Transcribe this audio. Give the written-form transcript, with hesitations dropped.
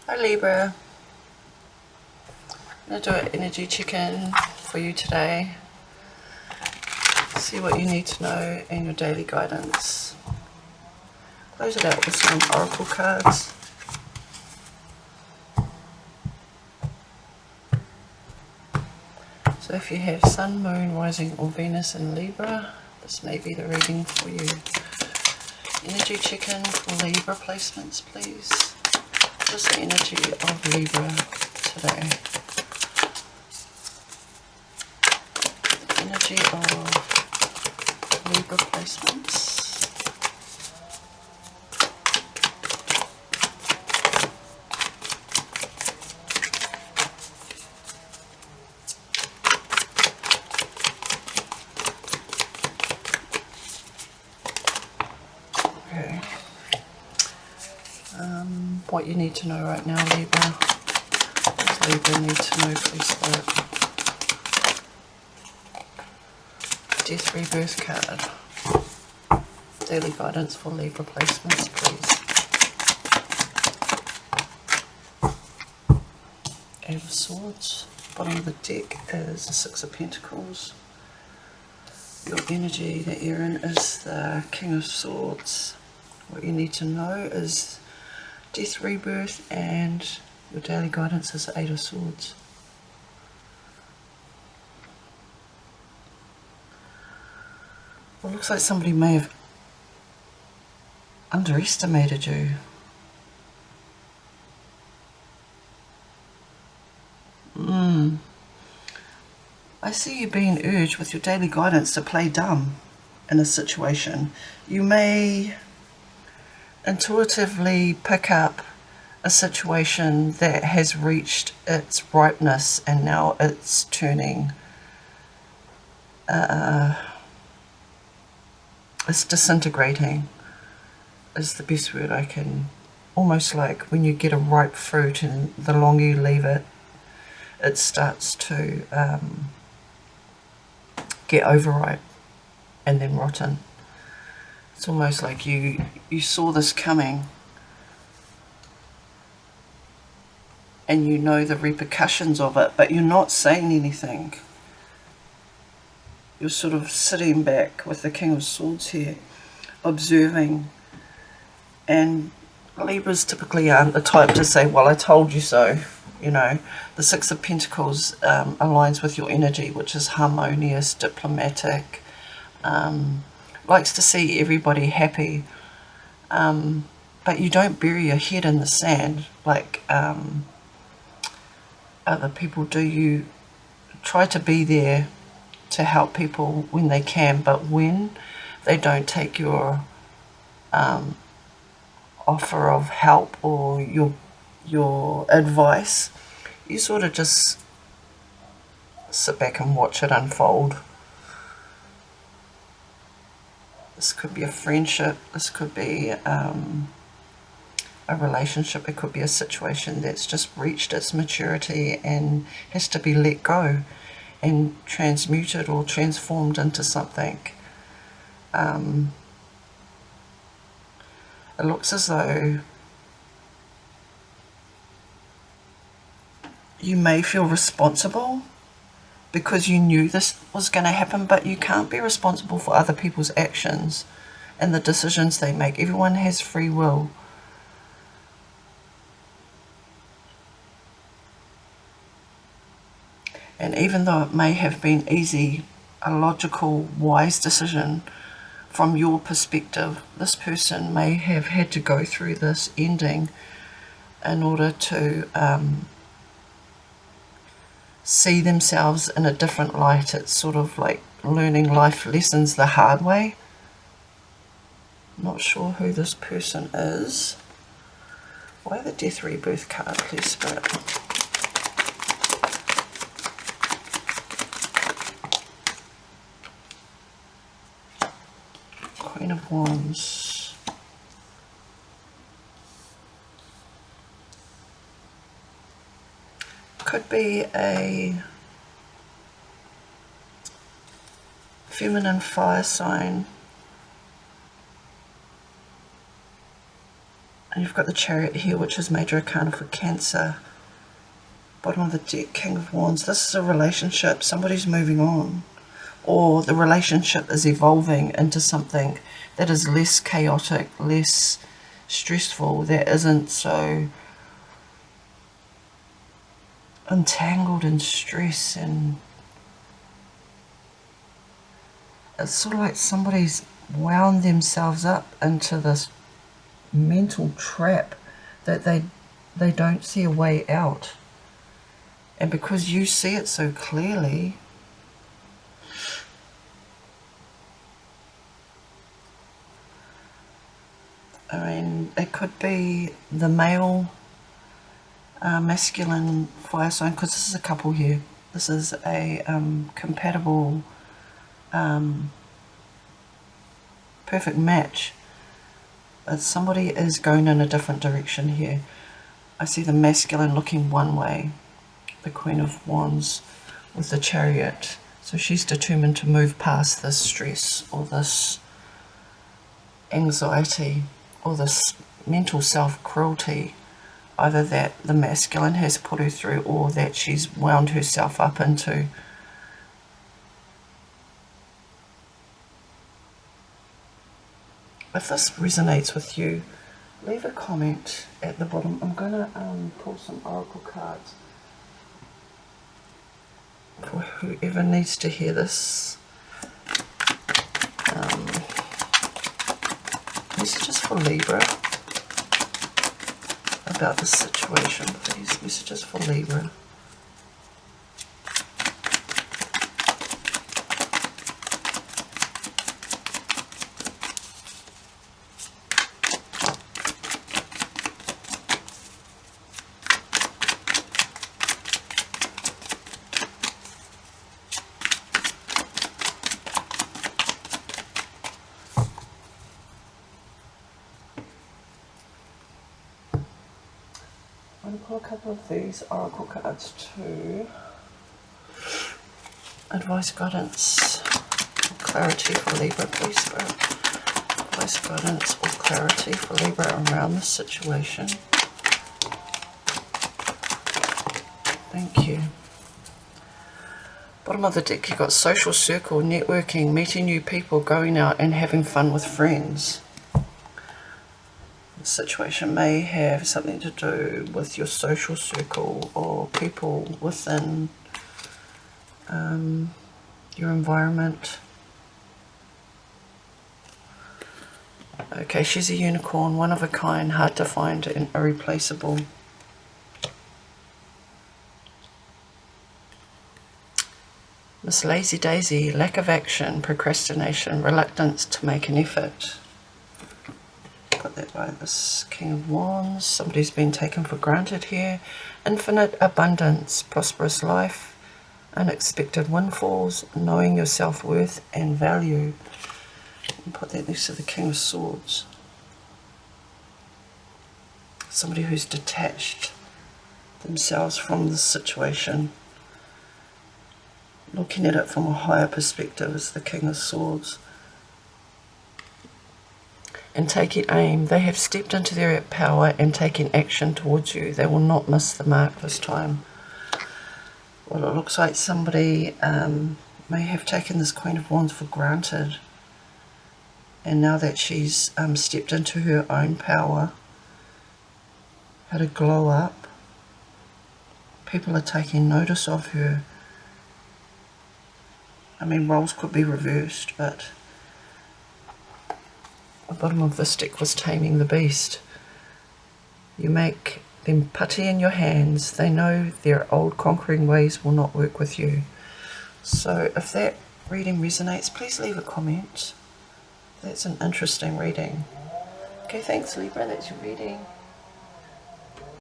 Hi Libra, I'm going to do an energy check-in for you today. See what you need to know in your daily guidance. Close it out with some oracle cards. So if you have Sun, Moon, Rising or Venus in Libra, this may be the reading for you. Energy check-in for Libra placements, please. Just the energy of Libra today. Energy of Libra placements. Okay. What you need to know right now, Libra. What does Libra need to know, please, Spirit? Death Rebirth card. Daily guidance for Libra placements, please. Eight of Swords. Bottom of the deck is the Six of Pentacles. Your energy that you're in is the King of Swords. What you need to know is Death Rebirth, and your daily guidance is the Eight of Swords. Well, it looks like somebody may have underestimated you. I see you being urged with your daily guidance to play dumb in a situation. You may intuitively pick up a situation that has reached its ripeness and now it's turning, it's disintegrating is the best word I can, almost like when you get a ripe fruit and the longer you leave it, it starts to get overripe and then rotten. It's almost like you saw this coming and you know the repercussions of it, but you're not saying anything. You're sort of sitting back with the King of Swords here, observing. And Libras typically aren't the type to say, well, I told you so. You know, the Six of Pentacles aligns with your energy, which is harmonious, diplomatic, likes to see everybody happy, but you don't bury your head in the sand like other people do. You try to be there to help people when they can, but when they don't take your offer of help or your advice, you sort of just sit back and watch it unfold. This could be a friendship, this could be a relationship, it could be a situation that's just reached its maturity and has to be let go and transmuted or transformed into something. It looks as though you may feel responsible because you knew this was going to happen, but you can't be responsible for other people's actions and the decisions they make. Everyone has free will. And even though it may have been easy, a logical, wise decision from your perspective, this person may have had to go through this ending in order to see themselves in a different light. It's sort of like learning life lessons the hard way. Not sure who this person is. Why the Death Rebirth card, please, Spirit? Queen of Wands. Could be a feminine fire sign, And you've got the Chariot here, which is major arcana for Cancer. Bottom of the deck, King of Wands. This is a relationship. Somebody's moving on. Or the relationship is evolving into something that is less chaotic, less stressful, that isn't so entangled in stress. And it's sort of like somebody's wound themselves up into this mental trap that they don't see a way out. And because you see it so clearly, I mean, it could be the male, masculine fire sign, because this is a couple here. This is a compatible, perfect match. But somebody is going in a different direction here. I see the masculine looking one way, the Queen of Wands with the Chariot. So she's determined to move past this stress or this anxiety or this mental self-cruelty, either that the masculine has put her through or that she's wound herself up into. If this resonates with you, leave a comment at the bottom. I'm going to pull some oracle cards for whoever needs to hear this. Messages for Libra about this situation, please. Messages for Libra. I'm going to pull a couple of these oracle cards to advice, guidance, or clarity for Libra, please, Spirit. Advice, guidance, or clarity for Libra around this situation. Thank you. Bottom of the deck, you've got social circle, networking, meeting new people, going out and having fun with friends. Situation may have something to do with your social circle or people within your environment. Okay, she's a unicorn, one of a kind, hard to find and irreplaceable. Miss Lazy Daisy, lack of action, procrastination, reluctance to make an effort. Put that by this King of Wands. Somebody's been taken for granted here. Infinite abundance, prosperous life, unexpected windfalls, knowing your self-worth and value. And put that next to the King of Swords. Somebody who's detached themselves from the situation, looking at it from a higher perspective, is the King of Swords. And taking aim. They have stepped into their power and taken action towards you. They will not miss the mark this time. Well, it looks like somebody may have taken this Queen of Wands for granted. And now that she's stepped into her own power, had a glow up, people are taking notice of her. I mean, roles could be reversed, but the bottom of the stick was taming the beast. You make them putty in your hands. They know their old conquering ways will not work with you. So if that reading resonates, please leave a comment. That's an interesting reading. Okay, thanks Libra, that's your reading.